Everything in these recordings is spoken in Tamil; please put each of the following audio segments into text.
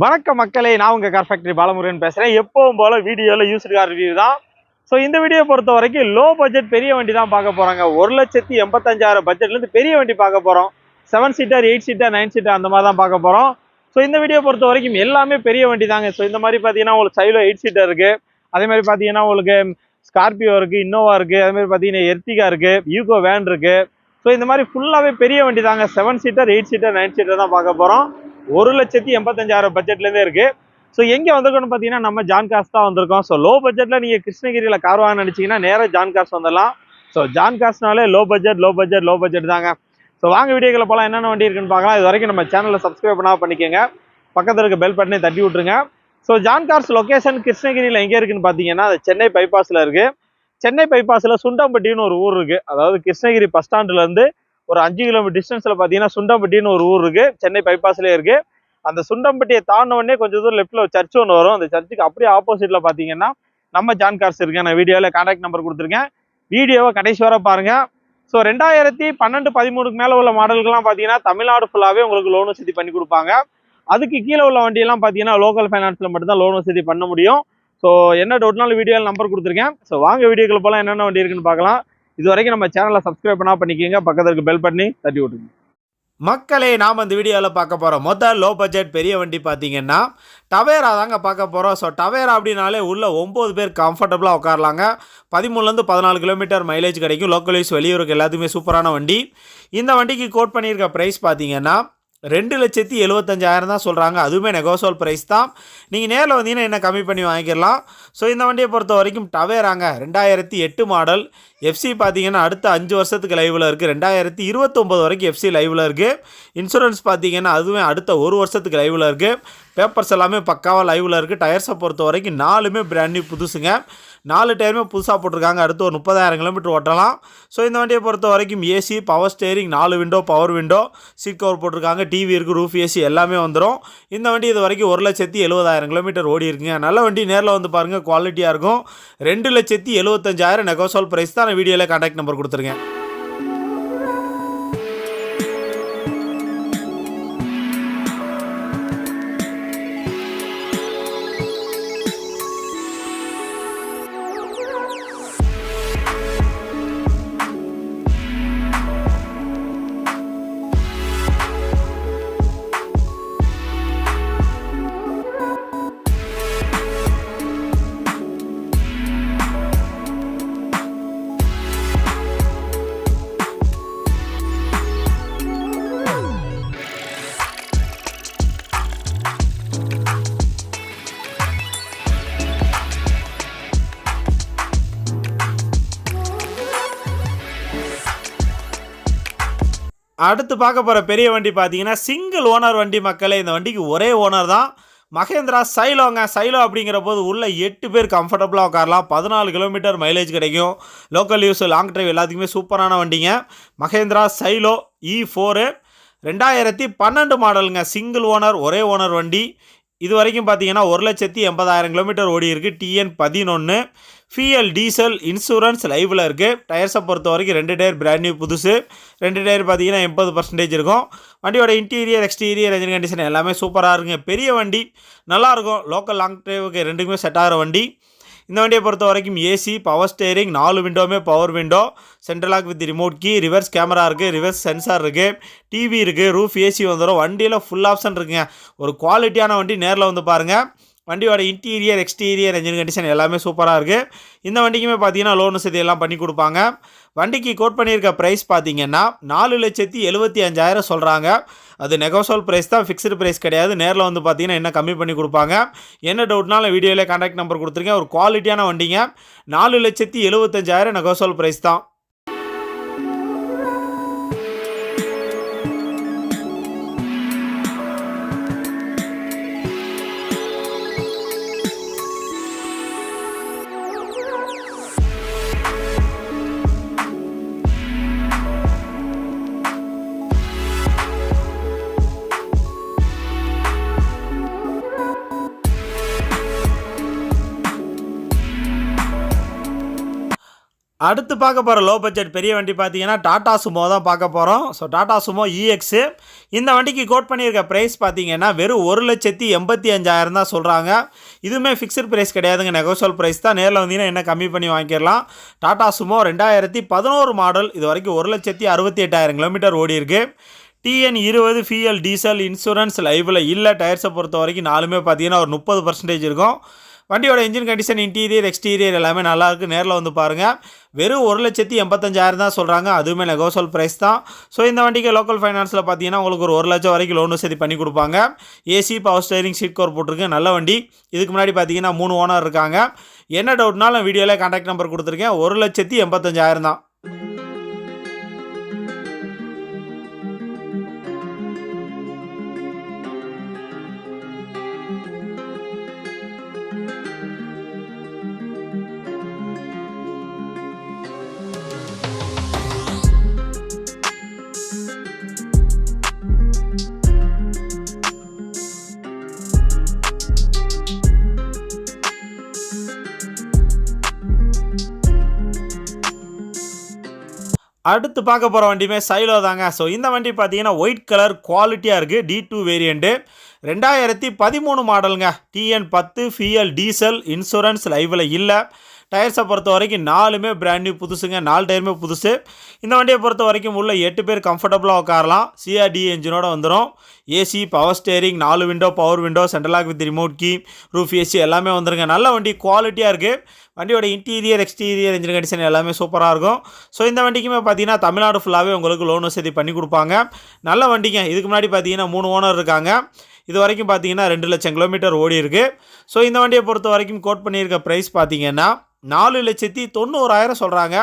வணக்கம் மக்களே, நான் உங்க கார் ஃபேக்டரி பாலமுருகன் பேசுறேன். எப்பவும் போல வீடியோல யூஸ்டு கார் ரிவ்யூ தான். ஸோ இந்த வீடியோ பொறுத்த வரைக்கும் லோ பட்ஜெட் பெரிய வண்டி தான் பார்க்க போறாங்க. 1,85,000 பட்ஜெட்ல இருந்து பெரிய வண்டி பார்க்க போறோம். 7 சீட்டர், 8 சீட்டர், 9 சீட்டர் அந்த மாதிரி தான் பார்க்க போறோம். ஸோ இந்த வீடியோ பொறுத்த வரைக்கும் எல்லாமே பெரிய வண்டி தாங்க. ஸோ இந்த மாதிரி பார்த்தீங்கன்னா உங்களுக்கு சைலோ 8 சீட்டர் இருக்கு. அதே மாதிரி பார்த்தீங்கன்னா உங்களுக்கு ஸ்கார்பியோ இருக்கு, இன்னோவா இருக்கு, அதே மாதிரி பார்த்தீங்கன்னா எர்டிகா இருக்கு, யூகோ வேன் இருக்கு. ஸோ இந்த மாதிரி ஃபுல்லாவே பெரிய வண்டி தாங்க. 7 சீட்டர், 8 சீட்டர், 9 சீட்டர் தான் பார்க்க போறோம். 1,85,000 பட்ஜெட்ல இருந்தே இருக்கு. ஸோ எங்க வந்திருக்கோம்னு பார்த்தீங்கன்னா நம்ம ஜான் கார்ஸ் தான் வந்திருக்கோம். ஸோ லோ பட்ஜெட்ல நீங்க கிருஷ்ணகிரியில கார் வாங்க நினைச்சீங்கன்னா நேராக ஜான் கார்ஸ் வந்துடலாம். ஸோ ஜான் கார்ஸ்னாலே லோ பட்ஜெட் தாங்க. ஸோ வாங்க வீடியோக்களை போலாம், என்னென்ன வண்டி இருக்குன்னு பார்க்கலாம். இது வரைக்கும் நம்ம சேனலை சப்ஸ்கிரைப் பண்ணா பண்ணிக்கோங்க, பக்கத்தில் இருக்க பெல் பட்டனை தட்டி விட்டுருங்க. ஸோ ஜான் கார்ஸ் லொகேஷன் கிருஷ்ணகிரியில் எங்கே இருக்குன்னு பார்த்தீங்கன்னா அது சென்னை பைபாஸ்ல இருக்கு. சென்னை பைபாஸ்ல சுண்டம்பட்டின்னு ஒரு ஊர் இருக்கு. அதாவது கிருஷ்ணகிரி பஸ் ஸ்டாண்ட்ல இருந்து ஒரு 5 கிலோமீட்டர் டிஸ்டன்ஸ்ல பாத்தீங்கன்னா சுண்டம்பட்டின்னு ஒரு ஊர் இருக்கு. சென்னை பைபாஸ்லயே இருக்கு. அந்த சுண்டம்பட்டியை தாண்ட உடனே கொஞ்சம் தூரம் லெஃப்ட்ல ஒரு சர்ச் ஒன்று வரும். அந்த சர்ச்சுக்கு அப்படியே ஆப்போசிட்ல பாத்தீங்கன்னா நம்ம ஜான் கார்ஸ் இருக்கு. நான் வீடியோல கான்டாக்ட் நம்பர் கொடுத்துருக்கேன், வீடியோவை கடைசி வரை பாருங்க. ஸோ 2012-13 மேல உள்ள மாடல்கள்லாம் பாத்தீங்கன்னா தமிழ்நாடு ஃபுல்லாவே உங்களுக்கு லோன் வசதி பண்ணி கொடுப்பாங்க. அதுக்கு கீழே உள்ள வண்டியெல்லாம் பாத்தீங்கன்னா லோக்கல் ஃபைனான்ஸ்ல மட்டும் தான் லோன் வசதி பண்ண முடியும். ஸோ என்ன டவுட்னாலும் வீடியோவில் நம்பர் கொடுத்துருக்கேன். ஸோ வாங்க வீடியோக்கள் போலாம், என்னென்ன வண்டி இருக்குன்னு பார்க்கலாம். இது வரைக்கும் நம்ம சேனலை சப்ஸ்கிரைப் பண்ணா பண்ணிக்கோங்க, பக்கத்துக்கு பெல் பண்ணி தட்டி விட்டுருங்க. மக்களே, நாம் இந்த வீடியோவில் பார்க்க போகிறோம் மொத்தம் லோ பட்ஜெட் பெரிய வண்டி பார்த்தீங்கன்னா டவேரா தாங்க பார்க்க போகிறோம். ஸோ டவேரா அப்படின்னாலே உள்ள 9 பேர் கம்ஃபர்டபுளாக உட்காரலாங்க. 13லேருந்து 14 கிலோமீட்டர் மைலேஜ் கிடைக்கும். லோக்கல் யூஸ் வெளியூருக்கு எல்லாத்துக்குமே சூப்பரான வண்டி. இந்த வண்டிக்கு கோட் பண்ணியிருக்க ப்ரைஸ் பார்த்தீங்கன்னா 2,75,000 தான் சொல்கிறாங்க. அதுவுமே நெகோசியபிள் ப்ரைஸ் தான். நீங்கள் நேரில் வந்தீங்கன்னா என்ன கம்மி பண்ணி வாங்கிக்கலாம். ஸோ இந்த வண்டியை பொறுத்த வரைக்கும் டவேராங்க 2008 மாடல். எஃப்சி பார்த்தீங்கன்னா அடுத்த 5 வருஷத்துக்கு லைவில் இருக்குது. 2029 வரைக்கும் எஃப்சி லைவில் இருக்குது. இன்சூரன்ஸ் பார்த்தீங்கன்னா அதுவே அடுத்த 1 வருஷத்துக்கு லைவில் இருக்குது. பேப்பர்ஸ் எல்லாமே பக்காவாக லைவில் இருக்குது. டயர்ஸை பொறுத்த வரைக்கும் 4மே பிராண்ட் நியூ புதுசுங்க. 4 டயருமே புதுசாக போட்டிருக்காங்க. அடுத்து ஒரு 30,000 கிலோமீட்டர் ஓட்டலாம். ஸோ இந்த வண்டியை பொறுத்த வரைக்கும் AC, power steering, 4 window, power window, seat cover போட்டிருக்காங்க. டிவி இருக்குது, ரூஃப் ஏசி எல்லாமே வந்துடும். இந்த வண்டி இது வரைக்கும் 1,70,000 கிலோமீட்டர் ஓடி இருக்குங்க. நல்ல வண்டி, நேரில் வந்து பாருங்கள், குவாலிட்டியாக இருக்கும். 2,75,000 நெகோசியபிள் ப்ரைஸ் தான். நான் வீடியோவில் கான்டாக்ட் நம்பர் கொடுத்துருக்கேன். அடுத்து பார்க்க போகிற பெரிய வண்டி பார்த்தீங்கன்னா சிங்கிள் ஓனர் வண்டி. மக்களே, இந்த வண்டிக்கு ஒரே ஓனர் தான். மகேந்திரா சைலோங்க. சைலோ அப்படிங்கிற போது உள்ள 8 பேர் கம்ஃபர்டபுளாக உட்காரலாம். 14 கிலோமீட்டர் மைலேஜ் கிடைக்கும். லோக்கல் யூஸ், லாங் டிரைவ் எல்லாத்துக்குமே சூப்பரான வண்டிங்க. மகேந்திரா சைலோ E4 2012 மாடலுங்க. சிங்கிள் ஓனர், ஒரே ஓனர் வண்டி. இது வரைக்கும் பார்த்தீங்கன்னா 1,80,000 கிலோமீட்டர் ஓடி இருக்குது. TN11 ஃபியல், டீசல், இன்சூரன்ஸ் லைவில் இருக்குது. டயர்ஸை பொறுத்த வரைக்கும் 2 டயர் பிராண்ட் நியூ புதுசு. 2 டயர் பார்த்தீங்கன்னா 80% இருக்கும். வண்டியோட இன்டீரியர், எக்ஸ்டீரியர், என்ஜின் கண்டிஷன் எல்லாமே சூப்பராக இருக்குங்க. பெரிய வண்டி, நல்லாயிருக்கும். லோக்கல் லாங் டிரைவுக்கு ரெண்டுக்குமே செட் ஆகிற வண்டி. இந்த வண்டியை பொறுத்த வரைக்கும் ஏசி, பவர் ஸ்டேரிங், 4 விண்டோமே power window, central lock with remote key, reverse camera இருக்குது, ரிவர்ஸ் சென்சார் இருக்குது, டிவி இருக்குது, ரூஃப் ஏசி வந்துடும். வண்டியில் ஃபுல் ஆப்ஷன் இருக்குங்க. ஒரு குவாலிட்டியான வண்டி, நேரில் வந்து பாருங்கள். வண்டியோட இன்டீரியர், எக்ஸ்டீரியர், என்ஜின் கண்டிஷன் எல்லாமே சூப்பராக இருக்குது. இந்த வண்டிக்குமே பார்த்தீங்கன்னா லோன் வசதி எல்லாம் பண்ணி கொடுப்பாங்க. வண்டிக்கு கோட் பண்ணியிருக்க ப்ரைஸ் பார்த்தீங்கன்னா 4,75,000 சொல்கிறாங்க. அது நெகோசியபிள் ப்ரைஸ் தான், ஃபிக்ஸ்டு ப்ரைஸ் கிடையாது. நேரில் வந்து பார்த்தீங்கன்னா என்ன கம்மி பண்ணி கொடுப்பாங்க. என்ன டவுட்னாலும் வீடியோவில் கான்டாக்ட் நம்பர் கொடுத்துருக்கேன். ஒரு குவாலிட்டியான வண்டிங்க. 4,75,000 நெகோசியபிள் ப்ரைஸ் தான். அடுத்து பார்க்க போகிற லோ பட்ஜெட் பெரிய வண்டி பார்த்தீங்கன்னா டாடா சுமோ தான் பார்க்க போகிறோம். ஸோ டாடா சுமோ இஎக்ஸு இந்த வண்டிக்கு கோட் பண்ணியிருக்க ப்ரைஸ் பார்த்தீங்கன்னா வெறும் 1,85,000 தான் சொல்கிறாங்க. இதுவுமே ஃபிக்ஸ்டு ப்ரைஸ் கிடையாதுங்க, நெகோஷியல் ப்ரைஸ் தான். நேரில் வந்தீங்கன்னா என்ன கம்மி பண்ணி வாங்கிக்கலாம். டாடா சுமோ 2011 மாடல், இது வரைக்கும் 1,68,000 கிலோமீட்டர் ஓடி இருக்கு. TN20 ஃபியூயல் டீசல் இன்சூரன்ஸ் லைவில் இல்லை. டயர்ஸை பொறுத்த வரைக்கும் நாலுமே பார்த்தீங்கன்னா ஒரு 30% இருக்கும். வண்டியோட இன்ஜின் கண்டிஷன், இன்டீரியர் எக்ஸ்டீரியர் எல்லாமே நல்லாயிருக்கு. நேரில் வந்து பாருங்கள். வெறும் 1,85,000 தான் சொல்கிறாங்க, அதுவுமே நெகோஷியல் ப்ரைஸ் தான். ஸோ இந்த வண்டிக்கு லோக்கல் ஃபைனான்ஸில் பார்த்தீங்கன்னா உங்களுக்கு ஒரு 1 லட்சம் வரைக்கும் லோன் வசதி பண்ணி கொடுப்பாங்க. AC, power steering, seat cover போட்டிருக்கு, நல்ல வண்டி. இதுக்கு முன்னாடி பார்த்தீங்கன்னா 3 ஓனர் இருக்காங்க. என்ன டவுட்னாலும் வீடியோவில் கான்டாக்ட் நம்பர் கொடுத்துருக்கேன். 1,85,000 தான். அடுத்து பார்க்க போகிற வண்டியுமே சைலோ தாங்க. ஸோ இந்த வண்டி பார்த்தீங்கன்னா ஒயிட் கலர் குவாலிட்டியாக இருக்குது. D2 வேரியண்ட்டு, 2013 மாடலுங்க. TN10 ஃபியூயல் டீசல் இன்சூரன்ஸ் லைவில் இல்லை. டயர்ஸை பொறுத்த வரைக்கும் நாலுமே பிராண்ட் நியூ புதுசுங்க, 4 டயருமே புதுசு. இந்த வண்டியை பொறுத்த வரைக்கும் உள்ள 8 பேர் கம்ஃபர்டபுளாக உட்காரலாம். CRD என்ஜினோட வந்துடும். AC, power steering, 4 window, power window, central lock with remote key, roof AC எல்லாமே வந்துருங்க. நல்ல வண்டி, குவாலிட்டியாக இருக்குது. வண்டியோட இன்டீரியர் எக்ஸ்டீரியர் இன்ஜின் கண்டிஷன் எல்லாமே சூப்பராக இருக்கும். ஸோ இந்த வண்டிக்குமே பார்த்தீங்கன்னா தமிழ்நாடு ஃபுல்லாகவே உங்களுக்கு லோன் வசதி பண்ணி கொடுப்பாங்க. நல்ல வண்டிங்க. இதுக்கு முன்னாடி பார்த்தீங்கன்னா 3 ஓனர் இருக்காங்க. இது வரைக்கும் பார்த்தீங்கன்னா 2 லட்சம் கிலோமீட்டர் ஓடி இருக்குது. ஸோ இந்த வண்டியை பொறுத்த வரைக்கும் கோட் பண்ணியிருக்க ப்ரைஸ் பார்த்தீங்கன்னா 4,90,000 சொல்கிறாங்க.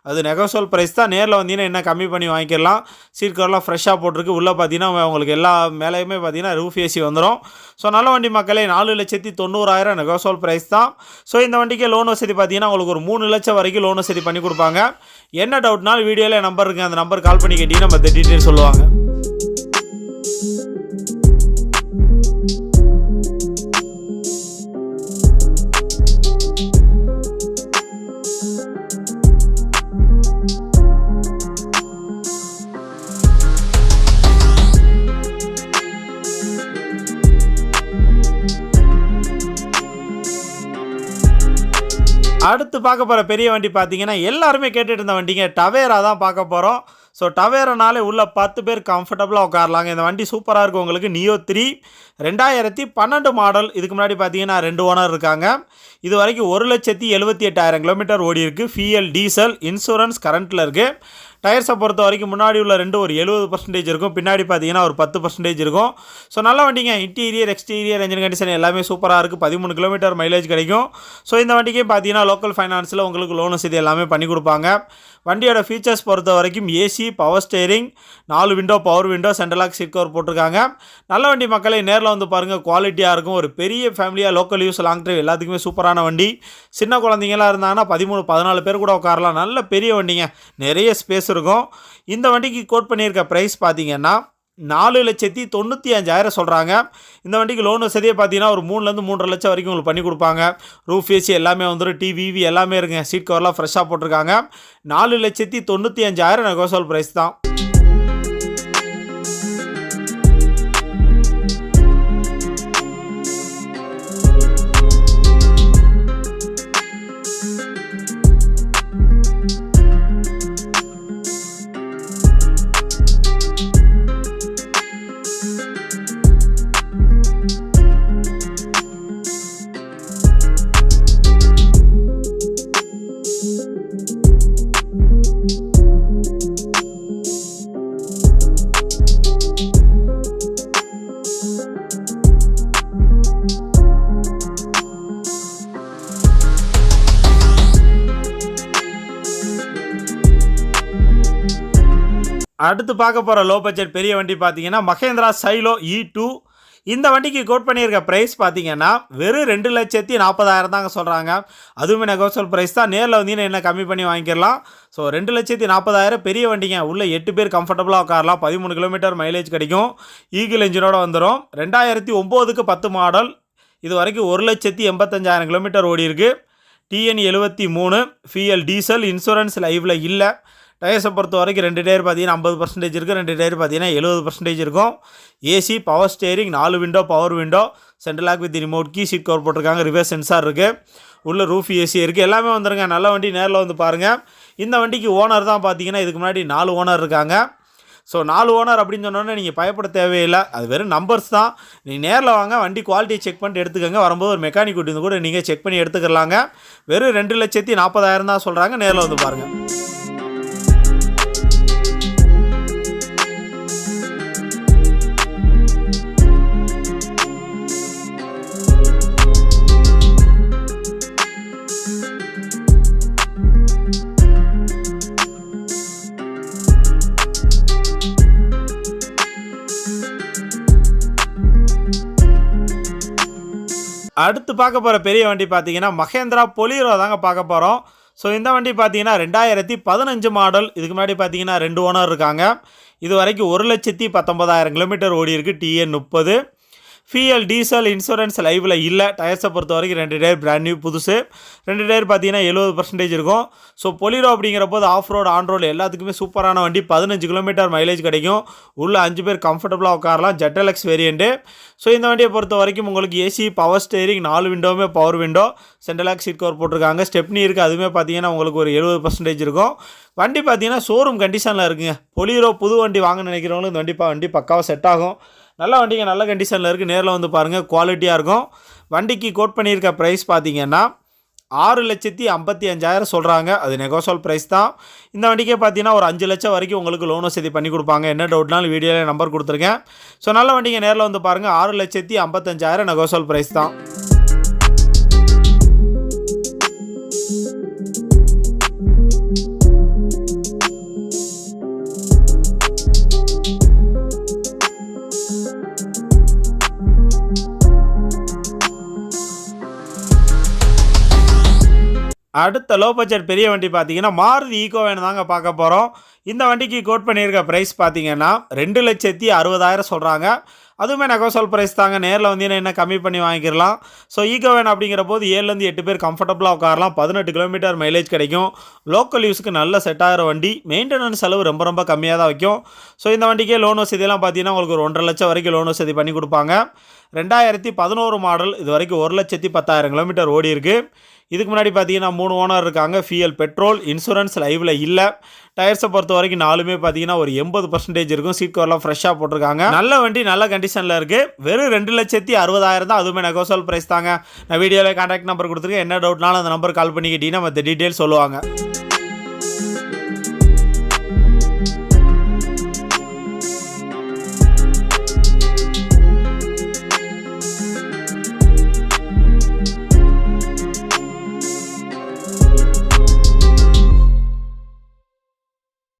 அது நெகோஷியல் ப்ரைஸ் தான். நேரில் வந்தீங்கன்னா என்ன கம்மி பண்ணி வாங்கிக்கலாம். சீட் கவர்லாம் ஃப்ரெஷ்ஷாக போட்டிருக்கு. உள்ளே பார்த்தீங்கன்னா உங்களுக்கு எல்லா மேலேயுமே பார்த்தீங்கன்னா ரூஃப் ஏசி வந்துடும். ஸோ நல்ல வண்டி மக்களே, 4,90,000 நெகோஷியல் ப்ரைஸ் தான். ஸோ இந்த வண்டிக்கு லோன் வசதி பார்த்தீங்கன்னா உங்களுக்கு ஒரு 3 லட்சம் வரைக்கும் லோன் வசதி பண்ணி கொடுப்பாங்க. என்ன டவுட்னாலும் வீடியோவில் நம்பர் இருக்குது, அந்த நம்பர் கால் பண்ணி கேட்டிங்கன்னா மற்ற டீட்டெயில் சொல்லுவாங்க. அடுத்து பார்க்க போகிற பெரிய வண்டி பார்த்தீங்கன்னா எல்லாருமே கேட்டுட்டு இருந்த வண்டிங்க, டவேரா தான் பார்க்க போகிறோம். ஸோ டவேரானாலே உள்ள 10 பேர் கம்ஃபர்டபுளாக உட்காரலாங்க. இந்த வண்டி சூப்பராக இருக்கும் உங்களுக்கு. Neo 3 2012 model. இதுக்கு முன்னாடி பார்த்தீங்கன்னா 2 ஓனர் இருக்காங்க. இது வரைக்கும் 1,78,000 கிலோமீட்டர் ஓடி இருக்குது. ஃபியூயல் டீசல் இன்சூரன்ஸ் கரண்ட்டில் இருக்குது. டயர்ஸை பொறுத்த வரைக்கும் முன்னாடி உள்ள 2 ஒரு 70% இருக்கும், பின்னாடி பார்த்தீங்கன்னா ஒரு 10% இருக்கும். ஸோ நல்ல வண்டிங்க. இன்டீரியர் எக்ஸ்டீரியர் இன்ஜின் கண்டிஷன் எல்லாமே சூப்பராக இருக்குது. 13 கிலோமீட்டர் மைலேஜ் கிடைக்கும். ஸோ இந்த வண்டிக்கே பார்த்தீங்கன்னா லோக்கல் ஃபைனான்ஸில் உங்களுக்கு லோன் வசதி எல்லாமே பண்ணி கொடுப்பாங்க. வண்டியோட ஃபீச்சர்ஸ் பொறுத்த வரைக்கும் AC, power steering, 4 window, power window, central lock, seat cover போட்டிருக்காங்க. நல்ல வண்டி மக்களை, நேரில் வந்து பாருங்கள். குவாலிட்டியாக இருக்கும். ஒரு பெரிய ஃபேமிலியாக லோக்கல் யூஸ், லாங் ட்ரைவ் எல்லாத்துக்குமே சூப்பரான வண்டி. சின்ன குழந்தைங்களாம் இருந்தாங்கன்னா 13-14 பேர் கூட உட்காரலாம். நல்ல பெரிய வண்டிங்க, நிறைய ஸ்பேஸ் இருக்கும். இந்த வண்டிக்கு கோட் பண்ணியிருக்க ப்ரைஸ் பார்த்தீங்கன்னா 4,95,000 சொல்கிறாங்க. இந்த வண்டிக்கு லோன் வசதியே பார்த்தீங்கன்னா ஒரு 3-3.5 லட்சம் வரைக்கும் உங்களுக்கு பண்ணி கொடுப்பாங்க. ரூஃப் ஏசி எல்லாமே வந்துடும். டிவி எல்லாமே இருக்குங்க. சீட் கவர்லாம் ஃப்ரெஷ்ஷாக போட்டிருக்காங்க. 4,95,000 நெகோஷியல் ப்ரைஸ் தான். அடுத்து பார்க்க போகிற லோ பட்ஜெட் பெரிய வண்டி பார்த்தீங்கன்னா மகேந்திரா சைலோ E2. இந்த வண்டிக்கு கோட் பண்ணியிருக்க ப்ரைஸ் பார்த்தீங்கன்னா வெறும் 2,40,000 தாங்க சொல்கிறாங்க. அதுவுமே நெகோஷியல் ப்ரைஸ் தான். நேரில் வந்தீங்கன்னா என்ன கம்மி பண்ணி வாங்கிக்கலாம். ஸோ 2,40,000 பெரிய வண்டிங்க. உள்ள 8 பேர் கம்ஃபர்டபுளாக உட்காரலாம். 13 கிலோமீட்டர் மைலேஜ் கிடைக்கும். ஈகிள் என்ஜினோட வந்துடும். 2009க்கு 10 மாடல். இது வரைக்கும் 1,85,000 கிலோமீட்டர் ஓடி இருக்குது. TN 73, ஃபிஎல் டீசல், இன்சூரன்ஸ் லைவில் இல்லை. டயர்ஸை பொறுத்த வரைக்கும் 2 டயர் பார்த்தீங்கன்னா 50% இருக்குது, 2 டயர் பார்த்தீங்கன்னா 70% இருக்கும். AC, power steering, 4 window, power window, central lock with remote key, seat cover போட்டிருக்காங்க, ரிவர்ஸ் சென்சார் இருக்குது, உள்ள ரூஃப் ஏசி இருக்குது, எல்லாமே வந்துருங்க. நல்ல வண்டி, நேரில் வந்து பாருங்கள். இந்த வண்டிக்கு ஓனர் தான் பார்த்தீங்கன்னா இதுக்கு முன்னாடி 4 ஓனர் இருக்காங்க. ஸோ 4 ஓனர் அப்படின்னு சொன்னோன்னே நீங்கள் பயப்பட தேவையில்லை, அது வெறும் நம்பர்ஸ் தான். நீங்கள் நேரில் வாங்க, வண்டி குவாலிட்டியை செக் பண்ணிட்டு எடுத்துக்கோங்க. வரும்போது ஒரு மெக்கானிக் கூட்டி கூட நீங்கள் செக் பண்ணி எடுத்துக்கலாங்க. வெறும் 2,40,000 தான் சொல்கிறாங்க, நேரில் வந்து பாருங்கள். அடுத்து பார்க்க போகிற பெரிய வண்டி பார்த்தீங்கன்னா மகேந்திரா பொலீரோ தாங்க பார்க்க போகிறோம். ஸோ இந்த வண்டி பார்த்தீங்கன்னா 2015 மாடல். இதுக்கு முன்னாடி பார்த்தீங்கன்னா 2 ஓனர் இருக்காங்க. இது வரைக்கும் 1,19,000 கிலோமீட்டர் ஓடி இருக்குது. TN 30, ஃபிஎல் டீசல், இன்சூரன்ஸ் லைவில் இல்லை. டயர்ஸை பொறுத்த வரைக்கும் 2 டயர் பிராண்ட் நியூ புதுசு, 2 டயர் பார்த்தீங்கன்னா 70% இருக்கும். ஸோ பொலீரோ அப்படிங்கிற போது ஆஃப் ரோடு, ஆன் ரோடு எல்லாத்துக்குமே சூப்பரான வண்டி. 15 கிலோமீட்டர் மைலேஜ் கிடைக்கும். உள்ள 5 பேர் கம்ஃபர்டபுளாக உட்காரலாம். ஜெட்டலக்ஸ் வேரியண்ட்டு. ஸோ இந்த வண்டியை பொறுத்த வரைக்கும் உங்களுக்கு ஏசி, பவர் ஸ்டேரிங், 4 விண்டோவுமே power window, central lock seat cover போட்டிருக்காங்க, ஸ்டெப்னி இருக்குது. அதுவுமே பார்த்தீங்கன்னா உங்களுக்கு ஒரு 70% இருக்கும். வண்டி பார்த்தீங்கன்னா ஷோரூம் கண்டிஷனில் இருக்குங்க. பொலீரோ புது வண்டி வாங்க நினைக்கிறவங்களுக்கு இந்த வண்டி பக்காவாக செட் ஆகும். நல்ல வண்டிங்க, நல்ல கண்டிஷனில் இருக்குது. நேரில் வந்து பாருங்கள், குவாலிட்டியாக இருக்கும். வண்டிக்கு கோட் பண்ணியிருக்க ப்ரைஸ் பார்த்தீங்கன்னா 6,55,000 சொல்கிறாங்க. அது நெகோசியல் ப்ரைஸ் தான். இந்த வண்டிக்கே பார்த்தீங்கன்னா ஒரு 5 லட்சம் வரைக்கும் உங்களுக்கு லோன் வசதி பண்ணி கொடுப்பாங்க. என்ன டவுட்னாலும் வீடியோவில் நம்பர் கொடுத்துருக்கேன். ஸோ நல்ல வண்டிங்க, நேரில் வந்து பாருங்கள். 6,55,000 நெகோசியல் ப்ரைஸ் தான். அடுத்த லோ பட்ஜெட் பெரிய வண்டி பார்த்தீங்கன்னா மாருதி ஈகோ வேன் தாங்க பார்க்க போகிறோம். இந்த வண்டிக்கு கோட் பண்ணியிருக்க ப்ரைஸ் பார்த்தீங்கன்னா 2,60,000 சொல்கிறாங்க. அதுவுமே நெகோசியல் ப்ரைஸ் தாங்க. நேரில் வந்தீங்கன்னா என்ன கம்மி பண்ணி வாங்கிக்கலாம். ஸோ ஈகோ வேன் அப்படிங்கிற போது 7லேருந்து 8 பேர் கம்ஃபர்டபுளாக உட்காரலாம். 18 கிலோமீட்டர் மைலேஜ் கிடைக்கும். லோக்கல் யூஸுக்கு நல்ல செட் ஆகிற வண்டி. மெயின்டெனன்ஸ் செலவு ரொம்ப கம்மியாக தான் வைக்கும். ஸோ இந்த வண்டிக்கே லோன் வசதியெல்லாம் பார்த்தீங்கன்னா உங்களுக்கு ஒரு 1,50,000 லட்சம் வரைக்கும் லோன் வசதி பண்ணி கொடுப்பாங்க. 2011 மாடல். இது வரைக்கும் 1,10,000 கிலோமீட்டர் ஓடி இருக்குது. இதுக்கு முன்னாடி பார்த்தீங்கன்னா 3 ஓனர் இருக்காங்க. ஃபிஎல் பெட்ரோல், இன்சூரன்ஸ் லைவில் இல்லை. டயர்ஸை பொறுத்த வரைக்கும் 4மே பார்த்தீங்கன்னா ஒரு 80% இருக்கும். சீட் கவர்லாம் ஃப்ரெஷ்ஷாக போட்டிருக்காங்க. நல்ல வண்டி, நல்ல கண்டிஷனில் இருக்குது. வெறும் 2,60,000 தான். அதுவுமே நெகோசியல் ப்ரைஸ் தாங்க. நான் வீடியோவில் கான்டாக்ட் நம்பர் கொடுத்துருக்கேன். என்ன டவுட்னாலும் அந்த நம்பர் கால் பண்ணிக்கிட்டீங்கன்னா மற்ற டீட்டெயில்ஸ் சொல்லுவாங்க.